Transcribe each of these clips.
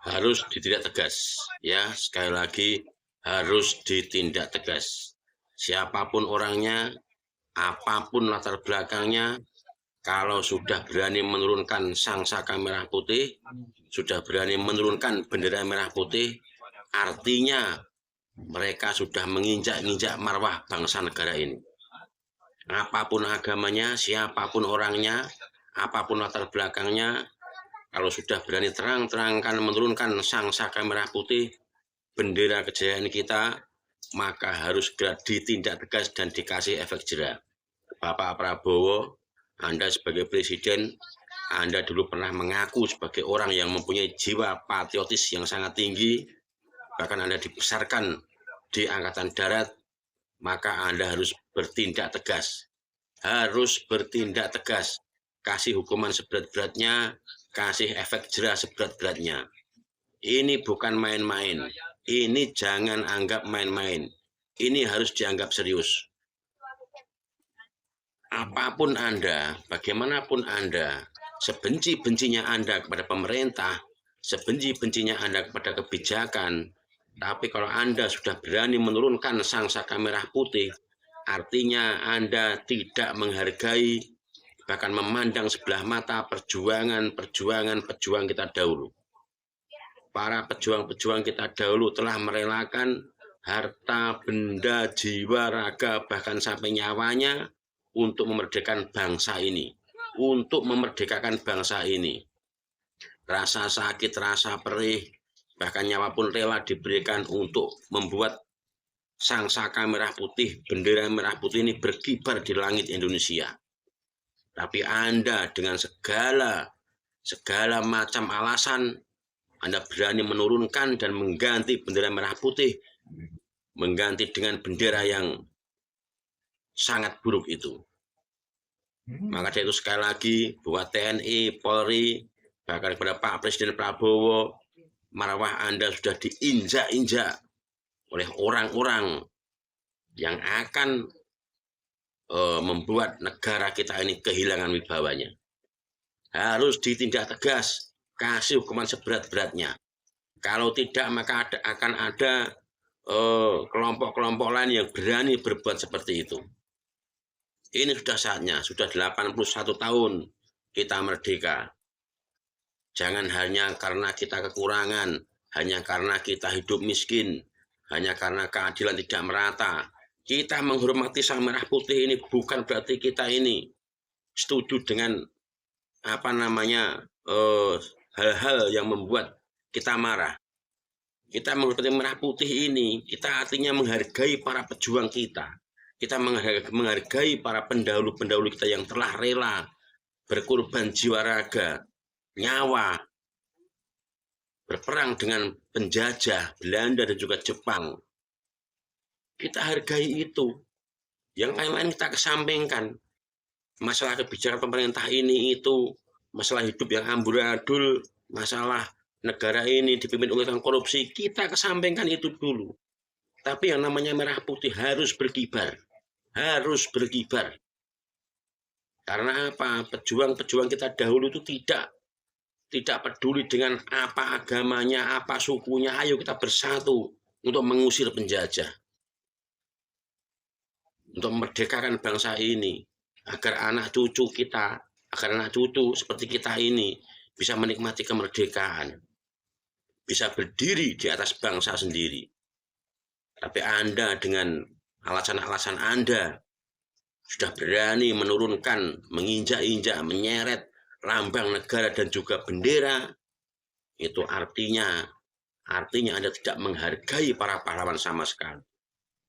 harus ditindak tegas. Ya, sekali lagi harus ditindak tegas. Siapapun orangnya, apapun latar belakangnya, kalau sudah berani menurunkan sangsaka merah putih, sudah berani menurunkan bendera merah putih, artinya mereka sudah menginjak-injak marwah bangsa negara ini. Apapun agamanya, siapapun orangnya, apapun latar belakangnya, kalau sudah berani terang-terangkan menurunkan sangsaka merah putih, bendera kejayaan kita, maka harus segera ditindak tegas dan dikasih efek jera. Bapak Prabowo, Anda sebagai presiden, Anda dulu pernah mengaku sebagai orang yang mempunyai jiwa patriotis yang sangat tinggi, bahkan Anda dibesarkan di Angkatan Darat, maka Anda harus bertindak tegas. Harus bertindak tegas. Kasih hukuman seberat-beratnya, kasih efek jera seberat-beratnya. Ini bukan main-main. Ini jangan anggap main-main. Ini harus dianggap serius. Apapun Anda, bagaimanapun Anda, sebenci-bencinya Anda kepada pemerintah, sebenci-bencinya Anda kepada kebijakan, tapi kalau Anda sudah berani menurunkan sangsaka merah putih, artinya Anda tidak menghargai, bahkan memandang sebelah mata perjuangan kita dahulu. Para pejuang-pejuang kita dahulu telah merelakan harta, benda, jiwa, raga, bahkan sampai nyawanya untuk memerdekakan bangsa ini. Untuk memerdekakan bangsa ini. Rasa sakit, rasa perih, bahkan nyawa pun rela diberikan untuk membuat sangsaka merah putih, bendera merah putih ini berkibar di langit Indonesia. Tapi Anda dengan segala macam alasan, Anda berani menurunkan dan mengganti bendera merah putih, mengganti dengan bendera yang sangat buruk itu. Maka dari itu sekali lagi buat TNI, Polri, bahkan kepada Pak Presiden Prabowo, marwah Anda sudah diinjak-injak oleh orang-orang yang akan membuat negara kita ini kehilangan wibawanya. Harus ditindak tegas, kasih hukuman seberat-beratnya. Kalau tidak maka akan ada kelompok-kelompok lain yang berani berbuat seperti itu. Ini sudah saatnya, sudah 81 tahun kita merdeka. Jangan hanya karena kita kekurangan, hanya karena kita hidup miskin, hanya karena keadilan tidak merata. Kita menghormati sang merah putih ini bukan berarti kita ini setuju dengan hal-hal yang membuat kita marah. Kita menghormati merah putih ini, kita artinya menghargai para pejuang kita. Kita menghargai para pendahulu-pendahulu kita yang telah rela berkorban jiwa raga, nyawa, berperang dengan penjajah Belanda dan juga Jepang. Kita hargai itu. Yang lain-lain kita kesampingkan. Masalah kebijakan pemerintah ini itu, masalah hidup yang amburadul, masalah negara ini dipimpin oleh orang korupsi, kita kesampingkan itu dulu. Tapi yang namanya merah putih harus berkibar. Harus berkibar. Karena apa? Pejuang-pejuang kita dahulu itu tidak peduli dengan apa agamanya, apa sukunya. Ayo kita bersatu untuk mengusir penjajah. Untuk memerdekakan bangsa ini. Agar anak cucu kita, agar anak cucu seperti kita ini bisa menikmati kemerdekaan. Bisa berdiri di atas bangsa sendiri. Tapi Anda dengan alasan-alasan Anda sudah berani menurunkan, menginjak-injak, menyeret lambang negara dan juga bendera, itu artinya Anda tidak menghargai para pahlawan sama sekali.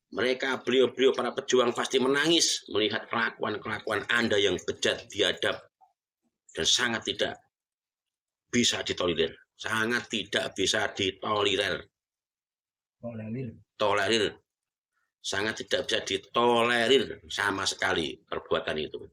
Mereka, beliau-beliau para pejuang pasti menangis melihat kelakuan-kelakuan Anda yang bejat, biadab, dan sangat tidak bisa ditolerir. Sangat tidak bisa ditolerir. Tolerir. Sangat tidak bisa ditolerir sama sekali perbuatan itu.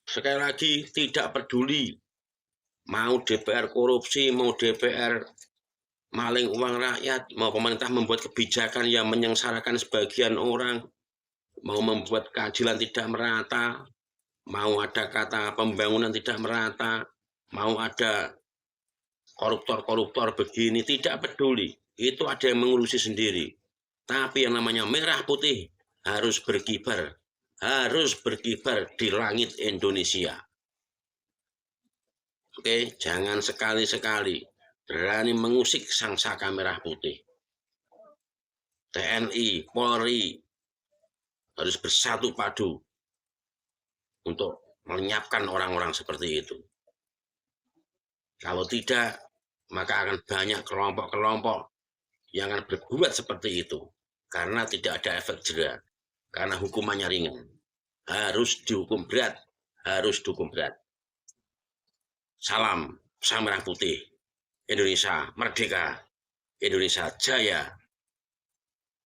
Sekali lagi tidak peduli mau DPR korupsi, mau DPR maling uang rakyat, mau pemerintah membuat kebijakan yang menyengsarakan sebagian orang, mau membuat keadilan tidak merata, mau ada kata pembangunan tidak merata, mau ada koruptor-koruptor begini, tidak peduli. Itu ada yang mengurusi sendiri. Tapi yang namanya merah putih harus berkibar di langit Indonesia. Oke, jangan sekali-sekali berani mengusik sangsaka merah putih. TNI, Polri harus bersatu padu untuk melenyapkan orang-orang seperti itu. Kalau tidak, maka akan banyak kelompok-kelompok yang akan berbuat seperti itu. Karena tidak ada efek jera. Karena hukumannya ringan. Harus dihukum berat. Salam, sang merah putih. Indonesia merdeka. Indonesia jaya.